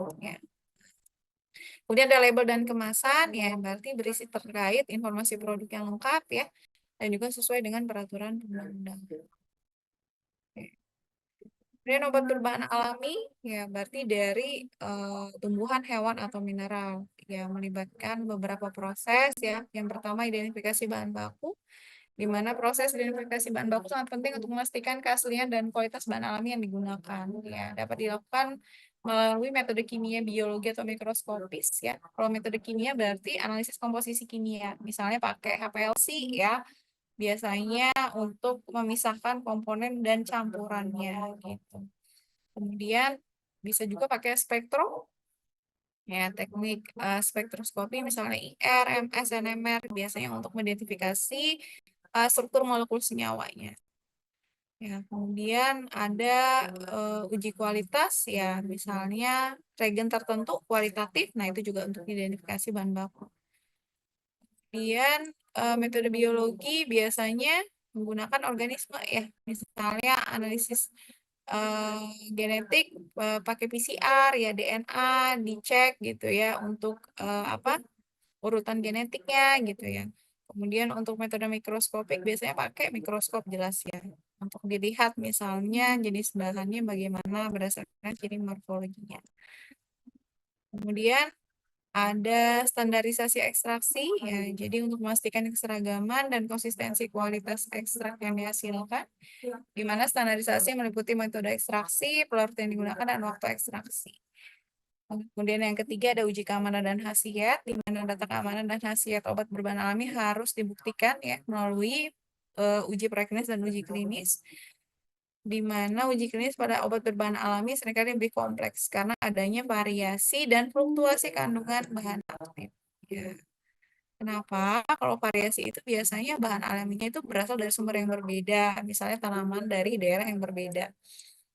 produknya. Kemudian ada label dan kemasan, ya berarti berisi terkait informasi produk yang lengkap ya, dan juga sesuai dengan peraturan undang-undang. Kemudian obat berbahan alami, ya berarti dari tumbuhan, hewan, atau mineral, yang melibatkan beberapa proses ya. Yang pertama identifikasi bahan baku, di mana proses identifikasi bahan baku sangat penting untuk memastikan keaslian dan kualitas bahan alami yang digunakan. Ya, dapat dilakukan melalui metode kimia, biologi, atau mikroskopis. Ya, kalau metode kimia berarti analisis komposisi kimia, misalnya pakai HPLC ya, biasanya untuk memisahkan komponen dan campurannya gitu. Kemudian bisa juga pakai spektrum. Ya, teknik spektroskopi misalnya IR, MS, NMR biasanya untuk mengidentifikasi struktur molekul senyawanya. Ya, kemudian ada uji kualitas ya, misalnya reagen tertentu kualitatif, nah itu juga untuk identifikasi bahan baku. Kemudian metode biologi biasanya menggunakan organisme ya, misalnya analisis genetik pakai PCR ya, DNA dicek gitu ya untuk apa urutan genetiknya gitu ya. Kemudian untuk metode mikroskopik biasanya pakai mikroskop jelas ya, untuk dilihat misalnya jenis bahannya bagaimana berdasarkan ciri morfologinya. Kemudian ada standarisasi ekstraksi ya, jadi untuk memastikan keseragaman dan konsistensi kualitas ekstrak yang dihasilkan, di mana standarisasi meliputi metode ekstraksi, pelarut yang digunakan, dan waktu ekstraksi. Kemudian yang ketiga ada uji keamanan dan khasiat, di mana data keamanan dan khasiat obat berbahan alami harus dibuktikan ya melalui uji preklinis dan uji klinis, di mana uji klinis pada obat berbahan alami seringkali lebih kompleks karena adanya variasi dan fluktuasi kandungan bahan aktif. Ya. Kenapa? Kalau variasi itu biasanya bahan alaminya itu berasal dari sumber yang berbeda, misalnya tanaman dari daerah yang berbeda.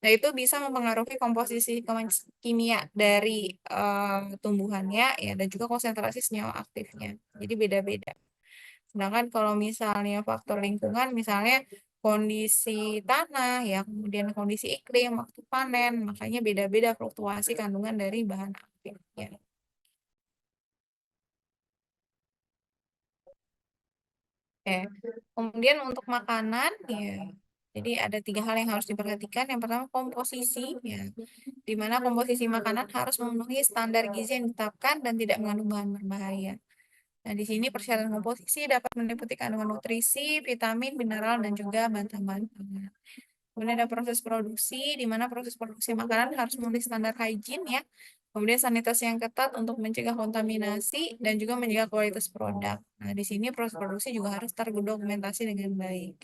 Nah, itu bisa mempengaruhi komposisi kimia dari tumbuhannya ya, dan juga konsentrasi senyawa aktifnya. Jadi beda-beda. Sedangkan kalau misalnya faktor lingkungan, misalnya kondisi tanah ya, kemudian kondisi iklim, waktu panen, makanya beda-beda fluktuasi kandungan dari bahan aktif ya. Oke. Kemudian untuk makanan ya, jadi ada 3 hal yang harus diperhatikan. Yang pertama komposisi ya, di mana komposisi makanan harus memenuhi standar gizi yang ditetapkan dan tidak mengandung bahan berbahaya. Nah, di sini persyaratan komposisi dapat meliputi kandungan nutrisi, vitamin, mineral, dan juga bahan-bahan pangan. Kemudian ada proses produksi, di mana proses produksi makanan harus memenuhi standar hygiene ya. Kemudian sanitasi yang ketat untuk mencegah kontaminasi dan juga menjaga kualitas produk. Nah, di sini proses produksi juga harus terdokumentasi dengan baik.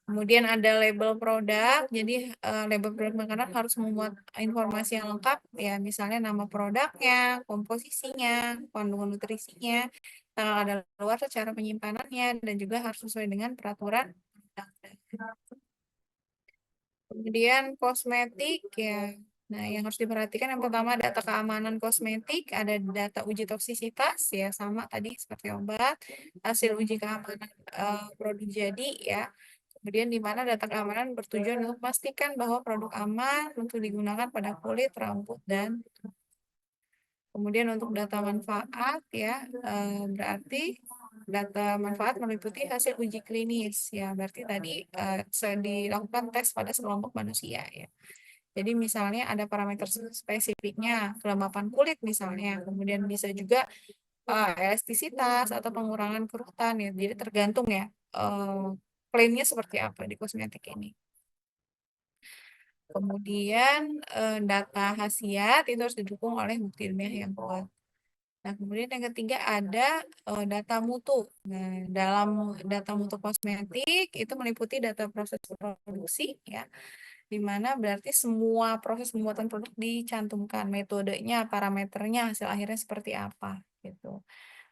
Kemudian ada label produk, jadi label produk makanan harus memuat informasi yang lengkap, ya misalnya nama produknya, komposisinya, kandungan nutrisinya, tanggal kadaluarsa, cara penyimpanannya, dan juga harus sesuai dengan peraturan undang-undang. Kemudian kosmetik ya. Nah, yang harus diperhatikan yang pertama data keamanan kosmetik, ada data uji toksisitas ya, sama tadi seperti obat, hasil uji keamanan produk jadi ya. Kemudian di mana data keamanan bertujuan untuk memastikan bahwa produk aman untuk digunakan pada kulit, rambut, dan kemudian untuk data manfaat ya, berarti data manfaat meliputi hasil uji klinis ya, berarti tadi dilakukan tes pada sekelompok manusia ya. Jadi misalnya ada parameter spesifiknya, kelembapan kulit misalnya, kemudian bisa juga elastisitas atau pengurangan kerutan ya. Jadi tergantung ya klaimnya seperti apa di kosmetik ini. Kemudian data khasiat itu harus didukung oleh bukti ilmiah yang kuat. Nah, kemudian yang ketiga ada data mutu. Nah, dalam data mutu kosmetik itu meliputi data proses produksi ya, di mana berarti semua proses pembuatan produk dicantumkan, metodenya, parameternya, hasil akhirnya seperti apa gitu.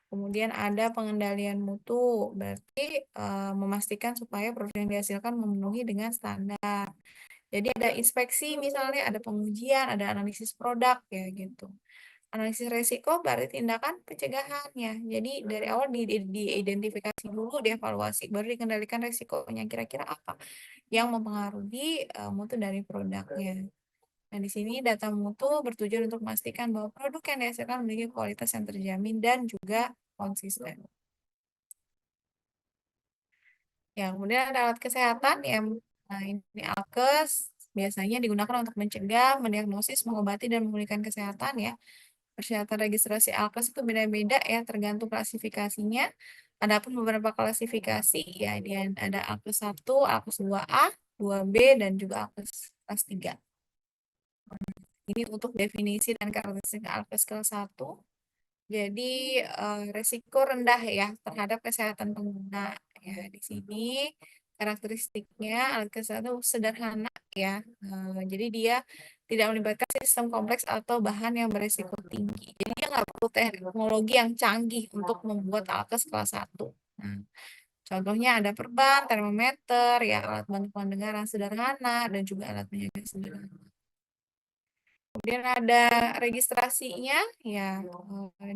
Kemudian ada pengendalian mutu, berarti memastikan supaya produk yang dihasilkan memenuhi dengan standar. Jadi ada inspeksi misalnya, ada pengujian, ada analisis produk ya gitu. Analisis resiko berarti tindakan pencegahan ya. Jadi dari awal diidentifikasi dulu, dievaluasi, baru dikendalikan resikonya kira-kira apa yang mempengaruhi mutu dari produknya. Nah, di sini data mutu bertujuan untuk memastikan bahwa produk yang dihasilkan memiliki kualitas yang terjamin dan juga konsisten. Ya, kemudian ada alat kesehatan yang ini alkes biasanya digunakan untuk mencegah, mendiagnosis, mengobati, dan memulihkan kesehatan ya. Persyaratan registrasi alkes itu beda-beda ya, tergantung klasifikasinya. Adapun beberapa klasifikasi ya, dia ada alkes 1, alkes 2A, 2B, dan juga alkes kelas 3. Ini untuk definisi dan karakteristik alkes kelas 1. Jadi resiko rendah ya terhadap kesehatan pengguna. Ya, di sini karakteristiknya alat kesehatan sederhana ya. Jadi dia tidak melibatkan sistem kompleks atau bahan yang berisiko tinggi. Jadi dia nggak perlu teknologi yang canggih untuk membuat alkes kelas 1. Nah, contohnya ada perban, termometer, ya alat bantu pendengaran sederhana, dan juga alat penyaga sederhana. Kemudian ada registrasinya, ya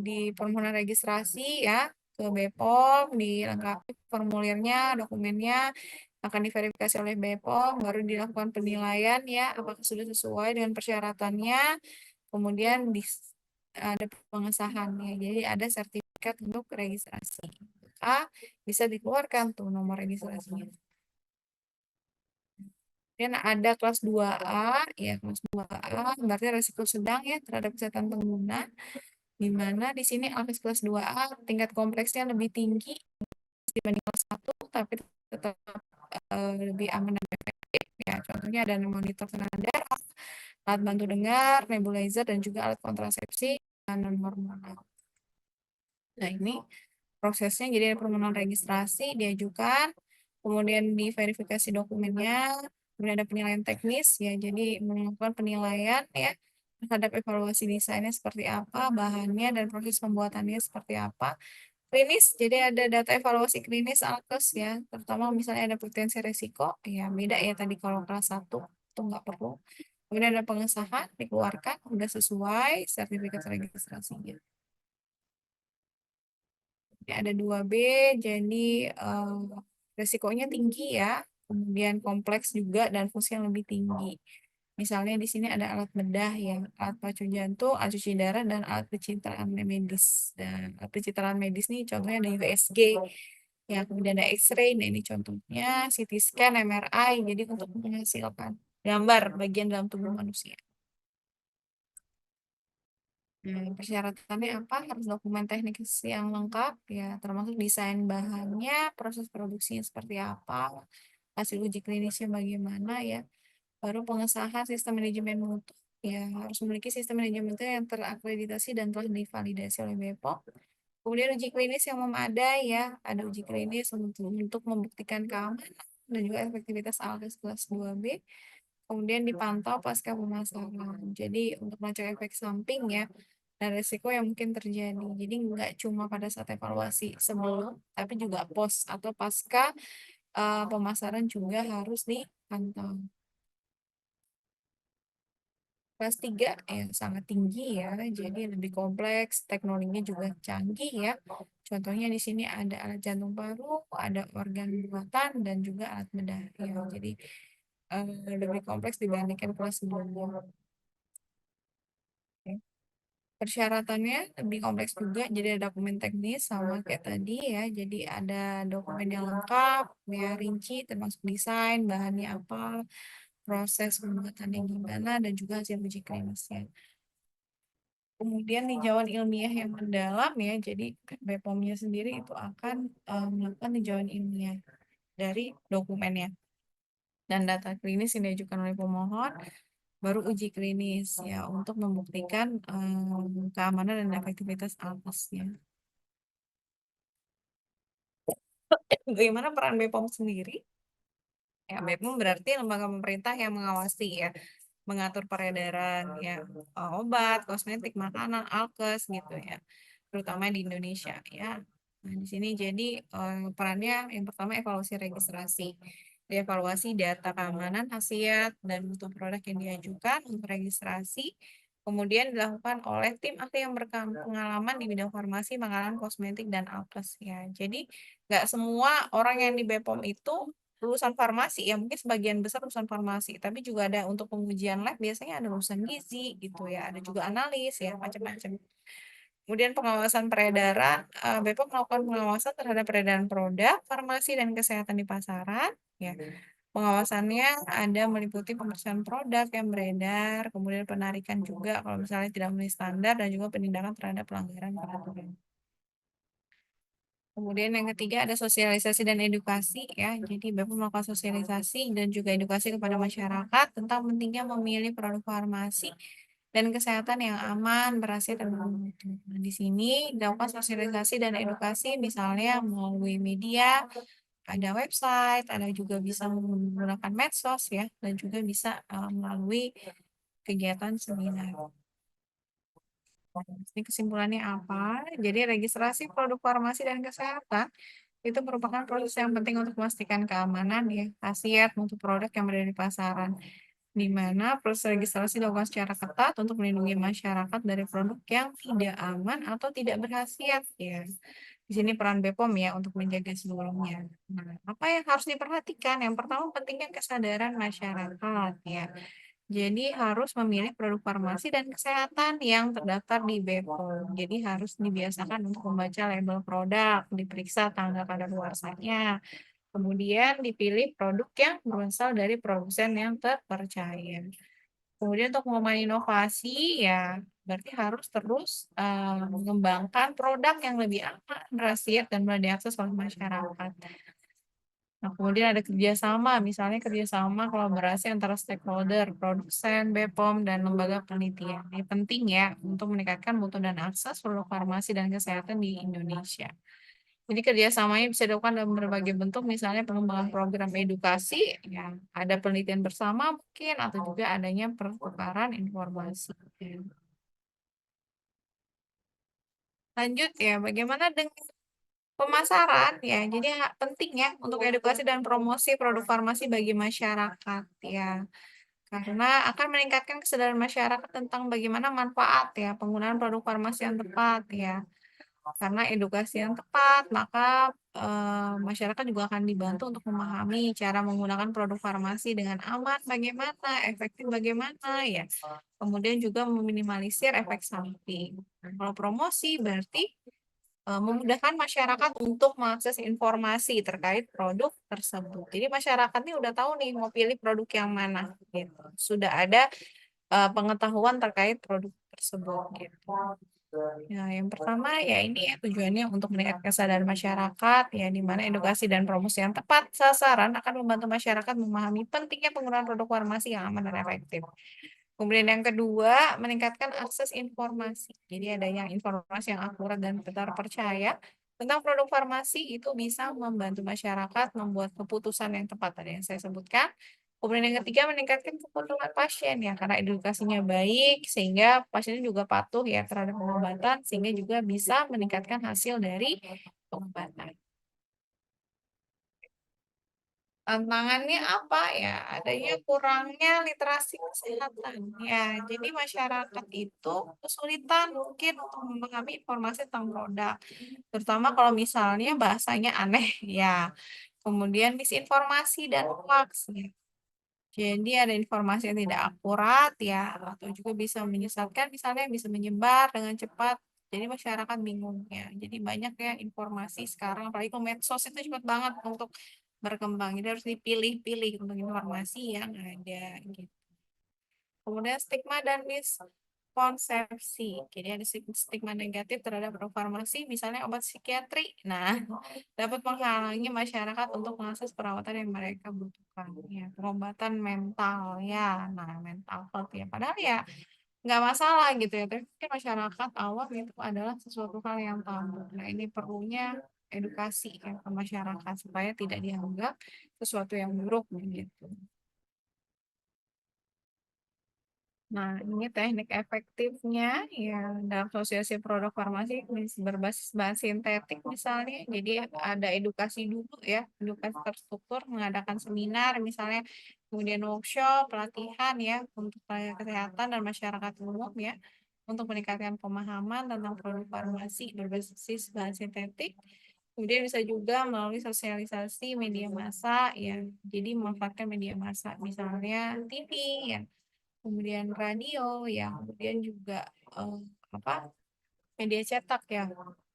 di permohonan registrasi ya ke BPOM, dilengkapi formulirnya, dokumennya akan diverifikasi oleh BPOM, baru dilakukan penilaian ya apakah sudah sesuai dengan persyaratannya, kemudian ada pengesahannya, jadi ada sertifikat untuk registrasi. Bisa dikeluarkan tuh nomor registrasinya. Dan ada kelas 2A, ya kelas 2A berarti resiko sedang ya terhadap kesehatan pengguna, di mana di sini alkes kelas 2A tingkat kompleksnya lebih tinggi dibanding kelas 1, tapi tetap lebih aman dan efektif ya. Contohnya ada monitor tekanan darah, alat bantu dengar, nebulizer, dan juga alat kontrasepsi non hormonal. Nah, ini prosesnya jadi ada permohonan registrasi diajukan, kemudian diverifikasi dokumennya, kemudian ada penilaian teknis ya, jadi melakukan penilaian ya terhadap evaluasi desainnya seperti apa, bahannya dan proses pembuatannya seperti apa. Klinis, jadi ada data evaluasi klinis alkes ya, terutama misalnya ada potensi resiko, ya beda ya tadi kalau kelas 1 itu nggak perlu. Kemudian ada pengesahan, dikeluarkan, udah sesuai sertifikat registrasinya. Ya, ada 2B, jadi resikonya tinggi ya, kemudian kompleks juga dan fungsi yang lebih tinggi. Misalnya di sini ada alat bedah ya, alat pacu jantung, alat cuci darah, dan alat pencitraan medis. Dan alat pencitraan medis nih contohnya ada USG, ya kemudian ada X-ray, nah ini contohnya CT scan, MRI, jadi untuk menghasilkan gambar bagian dalam tubuh manusia. Persyaratannya apa? Harus dokumen teknis yang lengkap, ya, termasuk desain bahannya, proses produksinya seperti apa, hasil uji klinisnya bagaimana, ya. Baru pengesahan sistem manajemen mutu, ya, harus memiliki sistem manajemen mutu yang terakreditasi dan telah divalidasi oleh BPOM. Kemudian uji klinis yang memadai, ya, ada uji klinis untuk membuktikan keamanan dan juga efektivitas alkes kelas 2B. Kemudian dipantau pasca pemasaran. Jadi untuk melacak efek samping ya dan risiko yang mungkin terjadi. Jadi nggak cuma pada saat evaluasi sebelum, tapi juga pos atau pasca pemasaran juga harus dipantau. Kelas 3 yang sangat tinggi ya, jadi lebih kompleks, teknologinya juga canggih ya. Contohnya di sini ada alat jantung paru, ada organ buatan, dan juga alat bedah. Ya, jadi lebih kompleks dibandingkan kelas sebelumnya. Oke. Persyaratannya lebih kompleks juga, jadi ada dokumen teknis sama kayak tadi ya. Jadi ada dokumen yang lengkap, ya rinci, termasuk desain, bahannya apa, proses pembuatannya gimana, dan juga hasil uji klinisnya. Kemudian tinjauan ilmiah yang mendalam ya, jadi BPOM-nya sendiri itu akan melakukan tinjauan ilmiah dari dokumennya dan data klinis yang diajukan oleh pemohon, baru uji klinis ya untuk membuktikan keamanan dan efektivitas alkesnya. Bagaimana peran BPOM sendiri? Ya, BPOM berarti lembaga pemerintah yang mengawasi ya, mengatur peredaran ya obat, kosmetik, makanan, alkes gitu ya, terutama di Indonesia ya. Nah, di sini jadi perannya yang pertama evaluasi registrasi. Dievaluasi data keamanan, khasiat, dan mutu produk yang diajukan untuk registrasi. Kemudian dilakukan oleh tim ahli yang berpengalaman di bidang farmasi, makanan, kosmetik, dan alkes ya. Jadi nggak semua orang yang di BPOM itu lulusan farmasi ya, mungkin sebagian besar lulusan farmasi, tapi juga ada untuk pengujian lab biasanya ada lulusan gizi gitu ya, ada juga analis ya, macam-macam. Kemudian pengawasan peredaran, BPOM melakukan pengawasan terhadap peredaran produk, farmasi, dan kesehatan di pasaran, ya. Pengawasannya ada meliputi pemeriksaan produk yang beredar, kemudian penarikan juga kalau misalnya tidak memenuhi standar, dan juga penindakan terhadap pelanggaran peraturan. Kemudian yang ketiga ada sosialisasi dan edukasi ya. Jadi BPOM melakukan sosialisasi dan juga edukasi kepada masyarakat tentang pentingnya memilih produk farmasi dan kesehatan yang aman, berhasil dan bermutu. Nah, di sini dilakukan sosialisasi dan edukasi misalnya melalui media, ada website, ada juga bisa menggunakan medsos ya, dan juga bisa melalui kegiatan seminar. Ini kesimpulannya apa? Jadi registrasi produk farmasi dan kesehatan itu merupakan proses yang penting untuk memastikan keamanan ya, khasiat mutu produk yang berada di pasaran. Di mana proses registrasi dilakukan secara ketat untuk melindungi masyarakat dari produk yang tidak aman atau tidak berkhasiat ya. Di sini peran BPOM ya untuk menjaga seluruhnya. Nah, apa yang harus diperhatikan? Yang pertama pentingnya kesadaran masyarakat ya. Jadi harus memilih produk farmasi dan kesehatan yang terdaftar di BPOM. Jadi harus dibiasakan untuk membaca label produk, diperiksa tanggal kadaluarsanya. Kemudian dipilih produk yang berasal dari produsen yang terpercaya. Kemudian untuk pengembangan inovasi ya berarti harus terus mengembangkan produk yang lebih aman, berkhasiat dan mudah diakses oleh masyarakat. Nah, kemudian ada kerjasama, misalnya kerjasama kolaborasi antara stakeholder, produsen, BPOM, dan lembaga penelitian. Ini penting ya untuk meningkatkan mutu dan akses produk farmasi dan kesehatan di Indonesia. Jadi kerjasamanya bisa dilakukan dalam berbagai bentuk, misalnya pengembangan program edukasi, ya, ada penelitian bersama mungkin, atau juga adanya pertukaran informasi. Lanjut ya, bagaimana dengan pemasaran ya? Jadi penting ya untuk edukasi dan promosi produk farmasi bagi masyarakat ya. Karena akan meningkatkan kesadaran masyarakat tentang bagaimana manfaat ya penggunaan produk farmasi yang tepat ya. Karena edukasi yang tepat, maka masyarakat juga akan dibantu untuk memahami cara menggunakan produk farmasi dengan aman bagaimana, efektif bagaimana ya. Kemudian juga meminimalisir efek samping. Nah, kalau promosi berarti memudahkan masyarakat untuk mengakses informasi terkait produk tersebut. Jadi masyarakat ini udah tahu nih mau pilih produk yang mana gitu. Sudah ada pengetahuan terkait produk tersebut gitu. Nah, yang pertama ya ini ya tujuannya untuk meningkatkan kesadaran masyarakat ya di mana edukasi dan promosi yang tepat sasaran akan membantu masyarakat memahami pentingnya penggunaan produk farmasi yang aman dan efektif. Kemudian yang kedua, meningkatkan akses informasi. Jadi adanya informasi yang akurat dan terpercaya tentang produk farmasi itu bisa membantu masyarakat membuat keputusan yang tepat tadi yang saya sebutkan. Kemudian yang ketiga, meningkatkan kebutuhan pasien ya, karena edukasinya baik sehingga pasiennya juga patuh ya terhadap pengobatan sehingga juga bisa meningkatkan hasil dari pengobatan. Tantangannya apa ya? Adanya kurangnya literasi kesehatan. Ya, jadi masyarakat itu kesulitan mungkin untuk memahami informasi tentang produk, terutama kalau misalnya bahasanya aneh ya. Kemudian misinformasi dan hoax ya. Jadi ada informasi yang tidak akurat ya, atau juga bisa menyesatkan misalnya bisa menyebar dengan cepat. Jadi masyarakat bingung ya. Jadi banyak ya informasi sekarang, apalagi kalau medsos itu cepat banget untuk berkembang. Jadi harus dipilih-pilih untuk informasi yang ada gitu. Kemudian stigma dan miskonsepsi. Jadi ada stigma negatif terhadap produk farmasi, misalnya obat psikiatri. Nah, dapat menghalangi masyarakat untuk mengakses perawatan yang mereka butuhkan. Ya, pengobatan mental ya, nah mental health ya. Padahal ya nggak masalah gitu ya. Tapi mungkin masyarakat awam itu adalah sesuatu hal yang tabu. Nah, ini perlunya edukasi ya ke masyarakat supaya tidak dianggap sesuatu yang buruk begitu. Nah, ini teknik efektifnya ya dalam sosialisasi produk farmasi berbasis bahan sintetik misalnya. Jadi ada edukasi dulu ya, edukasi terstruktur, mengadakan seminar misalnya, kemudian workshop, pelatihan ya untuk tenaga kesehatan dan masyarakat umum ya untuk meningkatkan pemahaman tentang produk farmasi berbasis bahan sintetik. Kemudian bisa juga melalui sosialisasi media massa ya. Jadi memanfaatkan media massa, misalnya TV ya, kemudian radio ya, kemudian juga apa media cetak ya.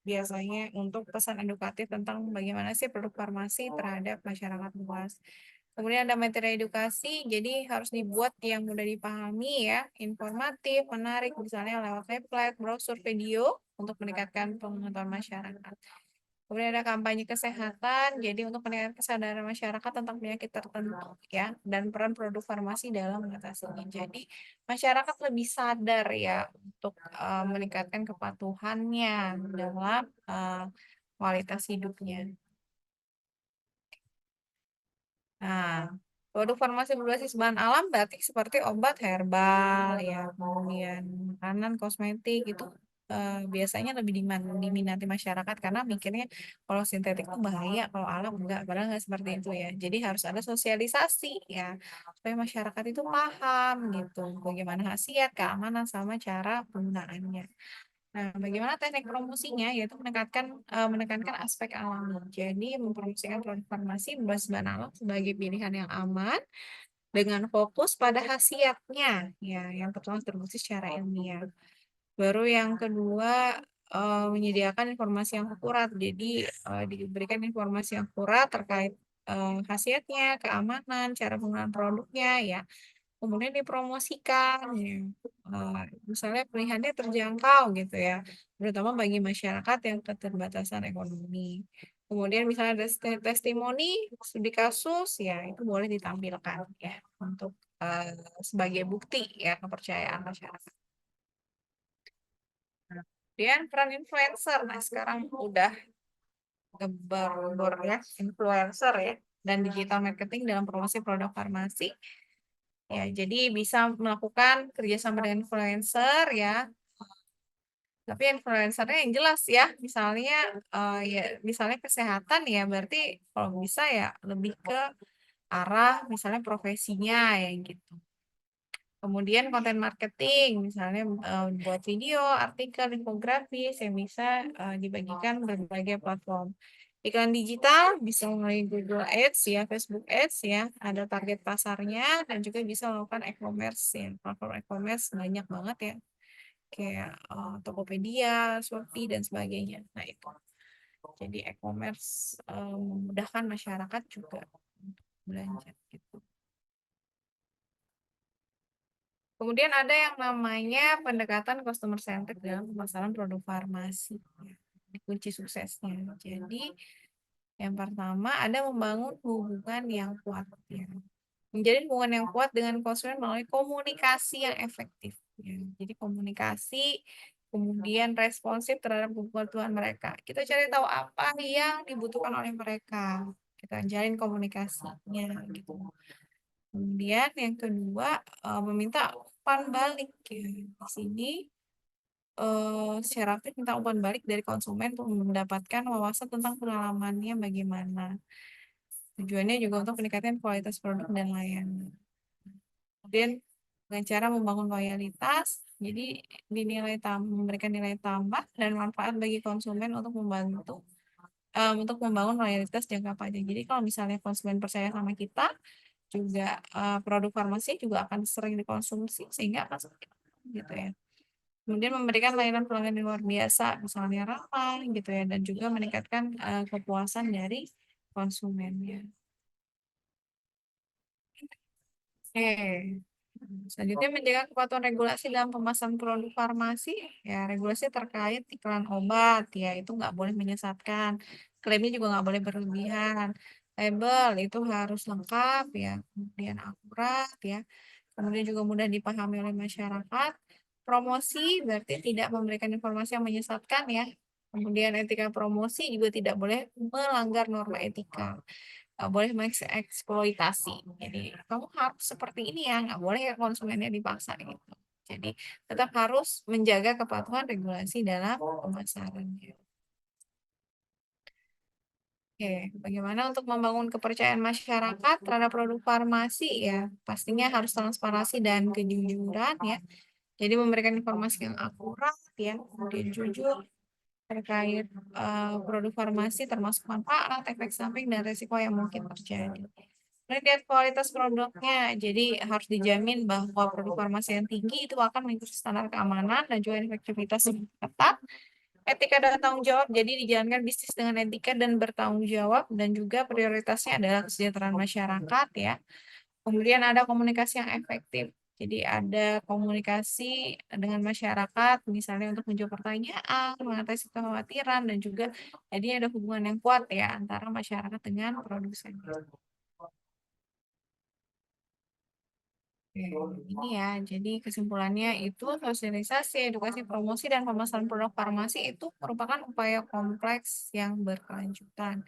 Biasanya untuk pesan edukatif tentang bagaimana sih produk farmasi terhadap masyarakat luas. Kemudian ada materi edukasi, jadi harus dibuat yang mudah dipahami ya, informatif, menarik, misalnya lewat pamflet, brosur, video untuk meningkatkan pengetahuan masyarakat. Kemudian ada kampanye kesehatan, jadi untuk meningkatkan kesadaran masyarakat tentang penyakit tertentu ya, dan peran produk farmasi dalam mengatasinya. Jadi masyarakat lebih sadar ya untuk meningkatkan kepatuhannya dalam kualitas hidupnya. Nah, produk farmasi berbasis bahan alam berarti seperti obat herbal ya, kemudian makanan, kosmetik itu biasanya lebih diminati masyarakat karena mikirnya kalau sintetik itu bahaya, kalau alam enggak, padahal nggak seperti itu ya. Jadi harus ada sosialisasi ya, supaya masyarakat itu paham gitu, bagaimana khasiat, keamanan, sama cara penggunaannya. Nah, bagaimana teknik promosinya? Yaitu menekankan aspek alami. Jadi, mempromosikan produk farmasi berbasis bahan alam sebagai pilihan yang aman dengan fokus pada khasiatnya, ya, yang pertama terbukti secara ilmiah. Baru yang kedua, menyediakan informasi yang akurat. Jadi, diberikan informasi yang akurat terkait khasiatnya, keamanan, cara penggunaan produknya, ya. Kemudian dipromosikan, ya. Misalnya pilihannya terjangkau gitu ya, terutama bagi masyarakat yang keterbatasan ekonomi. Kemudian misalnya ada testimoni, studi kasus, ya itu boleh ditampilkan ya untuk sebagai bukti ya kepercayaan masyarakat. Nah, kemudian peran influencer, nah sekarang udah gebar ya influencer ya dan digital marketing dalam promosi produk farmasi. Ya, jadi bisa melakukan kerjasama dengan influencer ya, tapi influencernya yang jelas ya, misalnya ya misalnya kesehatan ya, berarti kalau bisa ya lebih ke arah misalnya profesinya ya gitu. Kemudian konten marketing, misalnya buat video, artikel, infografis yang bisa dibagikan berbagai platform. Iklan digital bisa melalui Google Ads ya, Facebook Ads ya, ada target pasarnya dan juga bisa melakukan e-commerce ya, platform e-commerce banyak banget ya, kayak Tokopedia, Shopee dan sebagainya. Nah itu, jadi e-commerce memudahkan masyarakat juga untuk belanja gitu. Kemudian ada yang namanya pendekatan customer centric dalam pemasaran produk farmasi. Ini kunci suksesnya. Jadi yang pertama ada membangun hubungan yang kuat ya. Menjadi hubungan yang kuat dengan konsumen melalui komunikasi yang efektif. Ya. Jadi komunikasi, kemudian responsif terhadap kebutuhan mereka. Kita cari tahu apa yang dibutuhkan oleh mereka. Kita jalin komunikasinya gitu. Kemudian yang kedua meminta umpan balik ya. Di sini secara aktif minta umpan balik dari konsumen untuk mendapatkan wawasan tentang pengalamannya bagaimana. Tujuannya juga untuk meningkatkan kualitas produk dan layanan. Kemudian dengan cara membangun loyalitas, jadi memberikan nilai tambah dan manfaat bagi konsumen untuk membangun loyalitas jangka panjang. Jadi kalau misalnya konsumen percaya sama kita, juga produk farmasi juga akan sering dikonsumsi sehingga akan semakin gitu ya. Kemudian memberikan layanan pelanggan yang luar biasa, misalnya ramah gitu ya, dan juga meningkatkan kepuasan dari konsumennya. Oke. Selanjutnya menjaga kepatuhan regulasi dalam pemasaran produk farmasi. Ya, regulasi terkait iklan obat, ya itu nggak boleh menyesatkan. Klaimnya juga nggak boleh berlebihan. Label itu harus lengkap, ya, kemudian akurat, ya. Kemudian juga mudah dipahami oleh masyarakat. Promosi berarti tidak memberikan informasi yang menyesatkan, ya. Kemudian etika promosi juga tidak boleh melanggar norma etika, nggak boleh mengeksploitasi. Jadi kamu harus seperti ini ya, nggak boleh ya konsumennya dipaksa gitu. Jadi tetap harus menjaga kepatuhan regulasi dalam pemasarannya. Oke, bagaimana untuk membangun kepercayaan masyarakat terhadap produk farmasi ya? Pastinya harus transparansi dan kejujuran ya. Jadi memberikan informasi yang akurat ya, kemudian jujur, terkait produk farmasi termasuk manfaat, efek samping, dan risiko yang mungkin terjadi. Kemudian lihat kualitas produknya, jadi harus dijamin bahwa produk farmasi yang tinggi itu akan mengikuti standar keamanan dan juga efektivitas yang ketat. Etika dan tanggung jawab, jadi dijalankan bisnis dengan etika dan bertanggung jawab, dan juga prioritasnya adalah kesejahteraan masyarakat ya. Kemudian ada komunikasi yang efektif. Jadi ada komunikasi dengan masyarakat, misalnya untuk menjawab pertanyaan, mengatasi kekhawatiran, dan juga jadi ada hubungan yang kuat ya antara masyarakat dengan produsen. Ini ya, jadi kesimpulannya itu sosialisasi, edukasi, promosi, dan pemasaran produk farmasi itu merupakan upaya kompleks yang berkelanjutan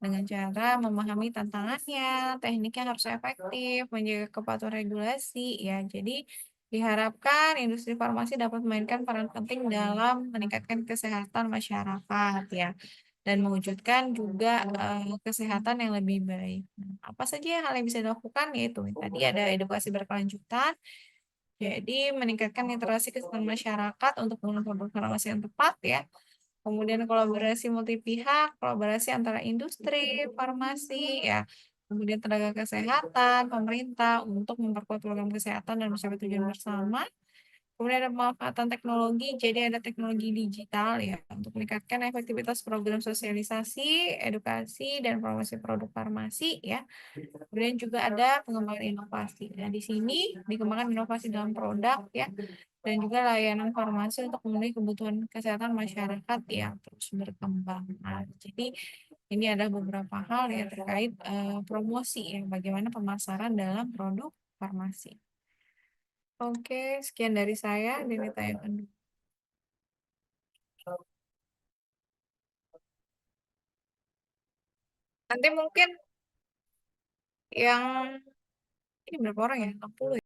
dengan cara memahami tantangannya, tekniknya harus efektif, menjaga kepatuhan regulasi ya. Jadi diharapkan industri farmasi dapat memainkan peran penting dalam meningkatkan kesehatan masyarakat ya dan mewujudkan juga kesehatan yang lebih baik. Nah, apa saja hal yang bisa dilakukan yaitu tadi ada edukasi berkelanjutan, jadi meningkatkan literasi kesehatan masyarakat untuk menggunakan produk farmasi yang tepat ya. Kemudian kolaborasi multi pihak, kolaborasi antara industri, farmasi, ya, kemudian tenaga kesehatan, pemerintah untuk memperkuat program kesehatan dan mencapai tujuan bersama. Kemudian ada pemanfaatan teknologi, jadi ada teknologi digital ya untuk meningkatkan efektivitas program sosialisasi, edukasi, dan promosi produk farmasi ya. Kemudian juga ada pengembangan inovasi. Nah, di sini dikembangkan inovasi dalam produk ya, dan juga layanan farmasi untuk memenuhi kebutuhan kesehatan masyarakat yang terus berkembang. Nah, jadi ini ada beberapa hal ya terkait promosi ya, bagaimana pemasaran dalam produk farmasi. Oke, sekian dari saya. Dinita yang kedua. Nanti mungkin yang ini berapa orang ya? 60 ya?